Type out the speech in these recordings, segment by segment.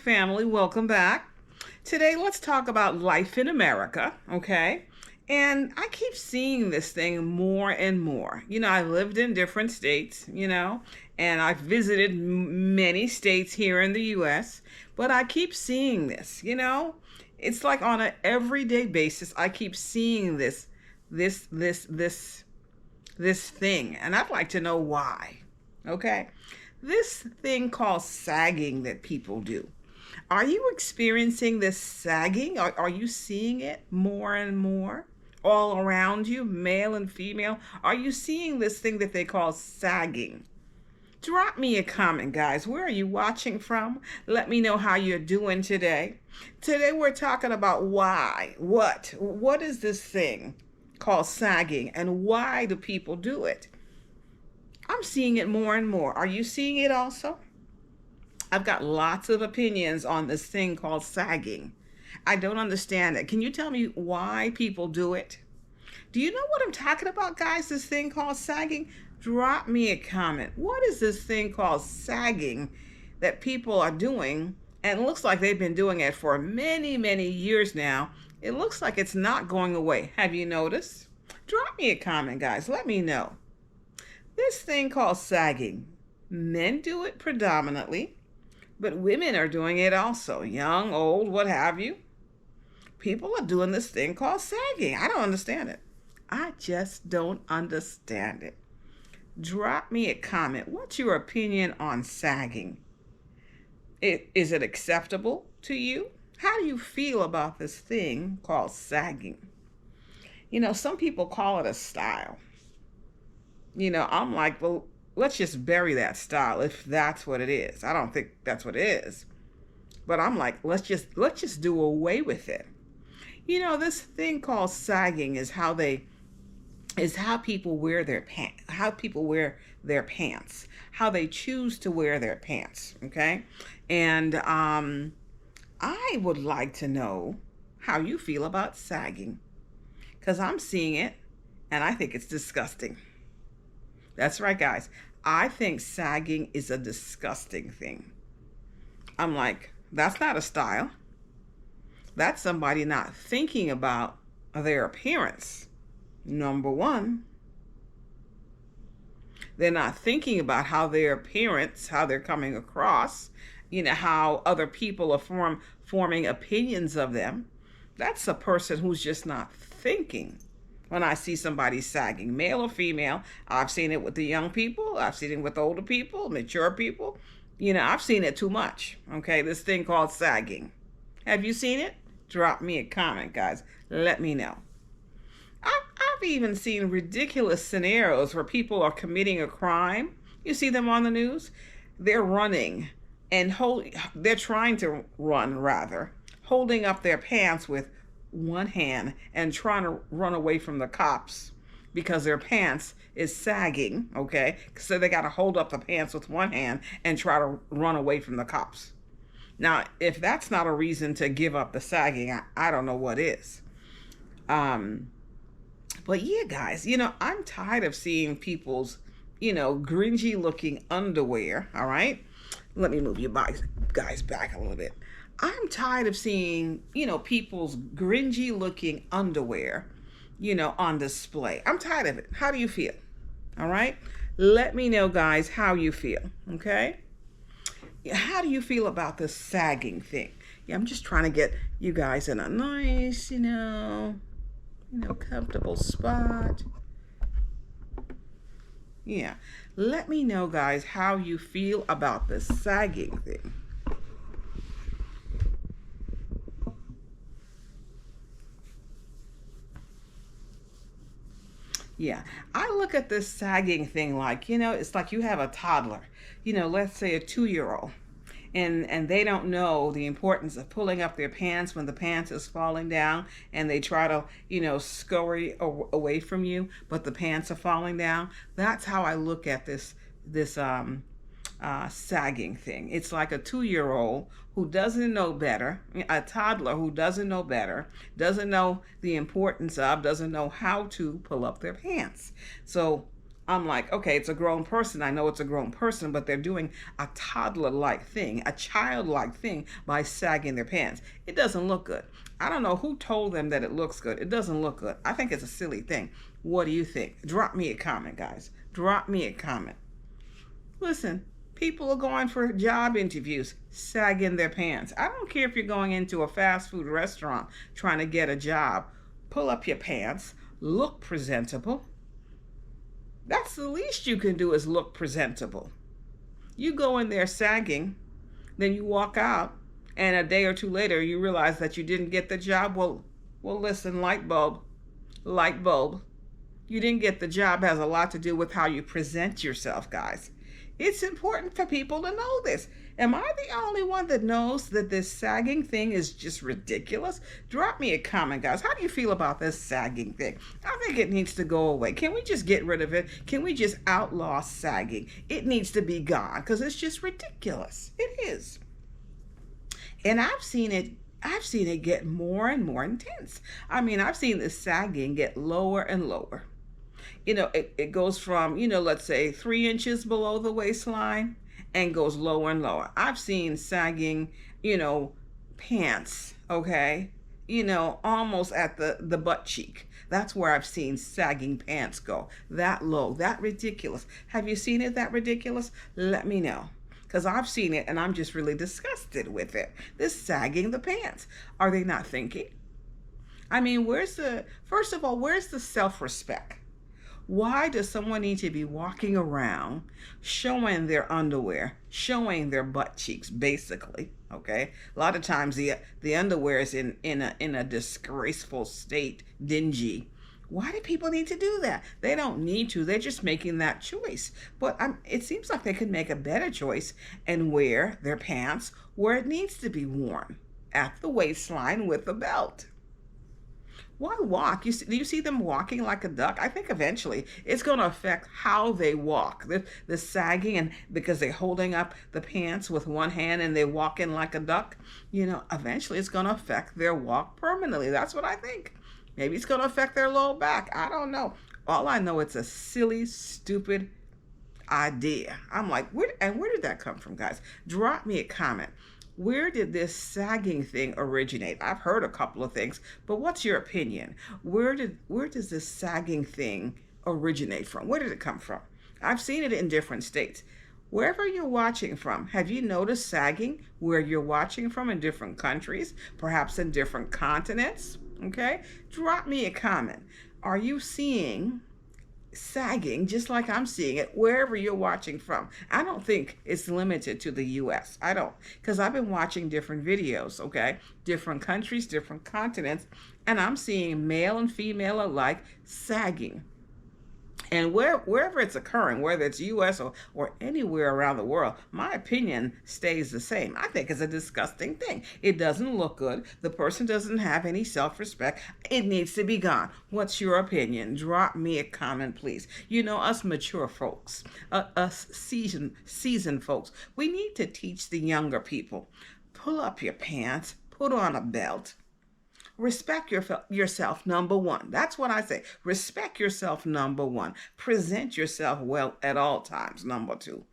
family. Welcome back. Today, let's talk about life in America, okay? And I keep seeing this thing more and more. I lived in different states, and I've visited many states here in the U.S., but I keep seeing this. It's like on an everyday basis, I keep seeing this thing, and I'd like to know why, okay? This thing called sagging that people do. Are you experiencing this sagging? Are you seeing it more and more all around you, male and female? Are you seeing this thing that they call sagging? Drop me a comment, guys. Where are you watching from? Let me know how you're doing today. Today we're talking about why. What is this thing called sagging, and why do people do it? I'm seeing it more and more. Are you seeing it also? I've got lots of opinions on this thing called sagging. I don't understand it. Can you tell me why people do it? Do you know what I'm talking about, guys? This thing called sagging? Drop me a comment. What is this thing called sagging that people are doing? And it looks like they've been doing it for many, many years now. It looks like it's not going away. Have you noticed? Drop me a comment, guys. Let me know. This thing called sagging, men do it predominantly, but women are doing it also. Young, old, what have you. People are doing this thing called sagging. I don't understand it. I just don't understand it. Drop me a comment. What's your opinion on sagging? Is it acceptable to you? How do you feel about this thing called sagging? Some people call it a style. I'm like, well, let's just bury that style if that's what it is. I don't think that's what it is. But I'm like, let's just do away with it. This thing called sagging is how people wear their pants, how they choose to wear their pants, okay? And I would like to know how you feel about sagging, because I'm seeing it and I think it's disgusting. That's right, guys. I think sagging is a disgusting thing. I'm like, that's not a style. That's somebody not thinking about their appearance. Number one, they're not thinking about how their appearance, how they're coming across, how other people are forming opinions of them. That's a person who's just not thinking. When I see somebody sagging, male or female, I've seen it with the young people. I've seen it with older people, mature people. I've seen it too much. Okay, this thing called sagging. Have you seen it? Drop me a comment, guys. Let me know. I've even seen ridiculous scenarios where people are committing a crime. You see them on the news? They're running and they're trying to run, rather, holding up their pants with one hand and trying to run away from the cops because their pants is sagging, okay? So they got to hold up the pants with one hand and try to run away from the cops. Now, if that's not a reason to give up the sagging, I don't know what is. But yeah, guys, I'm tired of seeing people's, gringy looking underwear, all right? Let me move you guys back a little bit. I'm tired of seeing, people's gringy looking underwear, on display. I'm tired of it. How do you feel? All right? Let me know, guys, how you feel, okay? How do you feel about this sagging thing? Yeah, I'm just trying to get you guys in a nice, comfortable spot. Yeah. Let me know, guys, how you feel about this sagging thing. Yeah, I look at this sagging thing like, it's like you have a toddler, let's say a 2-year-old, and they don't know the importance of pulling up their pants when the pants is falling down, and they try to, scurry away from you, but the pants are falling down. That's how I look at this sagging thing. It's like a 2-year-old who doesn't know better, a toddler who doesn't know better, doesn't know the importance of, doesn't know how to pull up their pants. So I'm like, okay, it's a grown person. I know it's a grown person, but they're doing a toddler-like thing, a child-like thing by sagging their pants. It doesn't look good. I don't know who told them that it looks good. It doesn't look good. I think it's a silly thing. What do you think? Drop me a comment, guys. Drop me a comment. Listen, people are going for job interviews, sagging their pants. I don't care if you're going into a fast food restaurant trying to get a job. Pull up your pants, look presentable. That's the least you can do is look presentable. You go in there sagging, then you walk out, and a day or two later you realize that you didn't get the job. Well, listen, light bulb, light bulb. You didn't get the job has a lot to do with how you present yourself, guys. It's important for people to know this. Am I the only one that knows that this sagging thing is just ridiculous? Drop me a comment, guys. How do you feel about this sagging thing? I think it needs to go away. Can we just get rid of it? Can we just outlaw sagging? It needs to be gone because it's just ridiculous. It is. And I've seen it get more and more intense. I mean, I've seen the sagging get lower and lower. It goes from, let's say 3 inches below the waistline and goes lower and lower. I've seen sagging, pants, okay, almost at the butt cheek. That's where I've seen sagging pants go. That low, that ridiculous. Have you seen it that ridiculous? Let me know. Because I've seen it and I'm just really disgusted with it. This sagging the pants. Are they not thinking? I mean, first of all, where's the self-respect? Why does someone need to be walking around showing their underwear, showing their butt cheeks, basically? Okay, a lot of times the underwear is in a disgraceful state, dingy. Why do people need to do that? They don't need to. They're just making that choice. But it seems like they could make a better choice and wear their pants where it needs to be worn, at the waistline with a belt. Why walk? Do you see them walking like a duck? I think eventually it's going to affect how they walk. The sagging, and because they're holding up the pants with one hand and they're walking like a duck, eventually it's going to affect their walk permanently. That's what I think. Maybe it's going to affect their lower back. I don't know. All I know, it's a silly, stupid idea. I'm like, where did that come from, guys? Drop me a comment. Where did this sagging thing originate? I've heard a couple of things, but what's your opinion? Where does this sagging thing originate from? Where did it come from? I've seen it in different states. Wherever you're watching from, have you noticed sagging where you're watching from in different countries, perhaps in different continents? Okay, drop me a comment. Are you seeing sagging just like I'm seeing it wherever you're watching from? I don't think it's limited to the US. I don't, because I've been watching different videos, okay? Different countries, different continents, and I'm seeing male and female alike sagging. And wherever it's occurring, whether it's US or anywhere around the world, my opinion stays the same. I think it's a disgusting thing. It doesn't look good. The person doesn't have any self-respect. It needs to be gone. What's your opinion? Drop me a comment, please. Us mature folks, us seasoned folks, we need to teach the younger people. Pull up your pants, put on a belt. Respect yourself, number one. That's what I say. Respect yourself, number one. Present yourself well at all times, number two.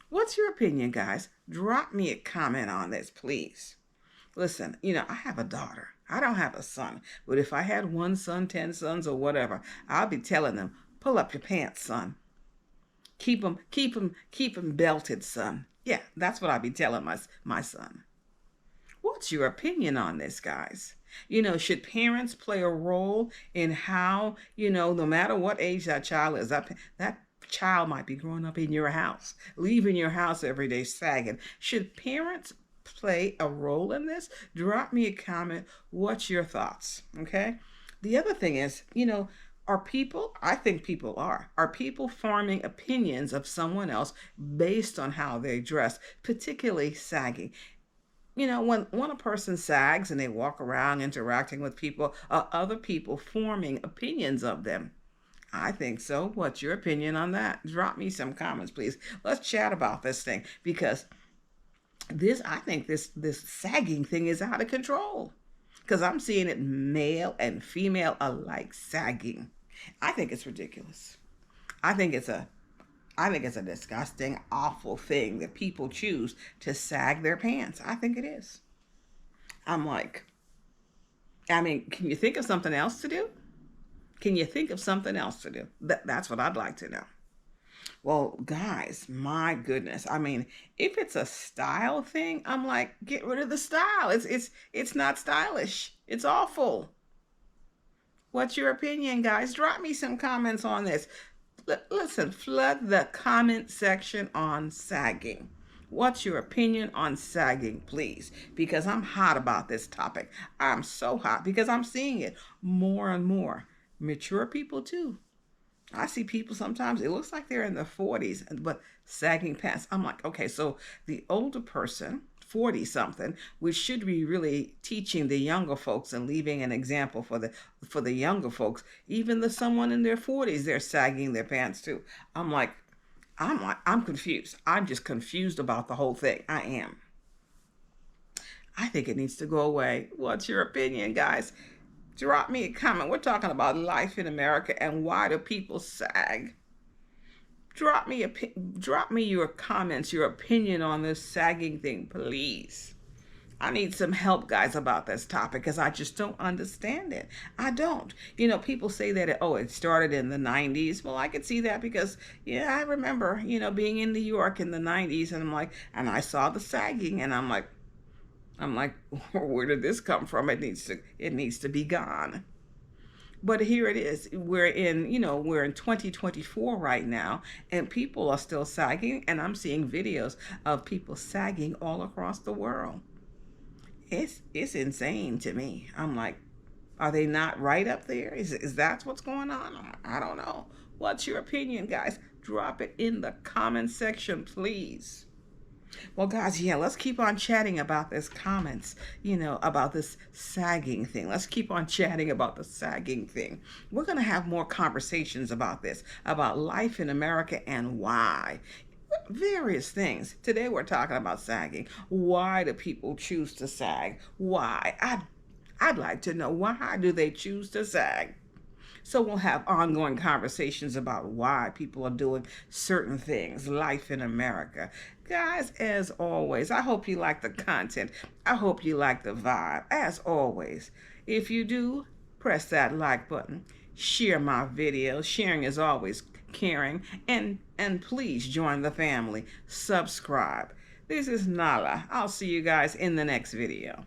What's your opinion, guys? Drop me a comment on this, please. Listen, I have a daughter. I don't have a son. But if I had one son, 10 sons, or whatever, I'll be telling them, pull up your pants, son. Keep them belted, son. Yeah, that's what I'll be telling my son. What's your opinion on this, guys? Should parents play a role in how, no matter what age that child is, that child might be growing up in your house, leaving your house every day sagging. Should parents play a role in this? Drop me a comment. What's your thoughts? Okay. The other thing is, I think people are people forming opinions of someone else based on how they dress, particularly sagging? When a person sags and they walk around interacting with people, other people forming opinions of them. I think so. What's your opinion on that? Drop me some comments, please. Let's chat about this thing, because I think this sagging thing is out of control, because I'm seeing it male and female alike sagging. I think it's ridiculous. I think it's a disgusting, awful thing that people choose to sag their pants. I think it is. I'm like, I mean, can you think of something else to do? Can you think of something else to do? That's what I'd like to know. Well, guys, my goodness. I mean, if it's a style thing, I'm like, get rid of the style. It's not stylish. It's awful. What's your opinion, guys? Drop me some comments on this. Listen, flood the comment section on sagging. What's your opinion on sagging, please? Because I'm hot about this topic. I'm so hot because I'm seeing it more and more. Mature people, too. I see people sometimes, it looks like they're in their 40s, but sagging pants. I'm like, okay, so the older person, 40 something, we should be really teaching the younger folks and leaving an example for the younger folks. Even the someone in their 40s, they're sagging their pants too. I'm like, I'm confused. I'm just confused about the whole thing. I am. I think it needs to go away. What's your opinion, guys? Drop me a comment. We're talking about life in America and why do people sag? Drop me your comments, your opinion on this sagging thing, please. I need some help, guys, about this topic because I just don't understand it. I don't. You know, people say that, it started in the 90s. Well, I could see that because, yeah, I remember, being in New York in the 90s and and I saw the sagging and I'm like, where did this come from? It needs to be gone. But here it is. We're in 2024 right now, and people are still sagging, and I'm seeing videos of people sagging all across the world. It's insane to me. I'm like, are they not right up there? Is that what's going on? I don't know. What's your opinion, guys? Drop it in the comment section, please. Well, guys, yeah, let's keep on chatting about this comments, about this sagging thing. Let's keep on chatting about the sagging thing. We're going to have more conversations about this, about life in America and why. Various things. Today we're talking about sagging. Why do people choose to sag? Why? I'd like to know, why do they choose to sag? So we'll have ongoing conversations about why people are doing certain things, life in America. Guys, as always, I hope you like the content. I hope you like the vibe. As always, if you do, press that like button. Share my videos. Sharing is always caring. And please join the family. Subscribe. This is Nala. I'll see you guys in the next video.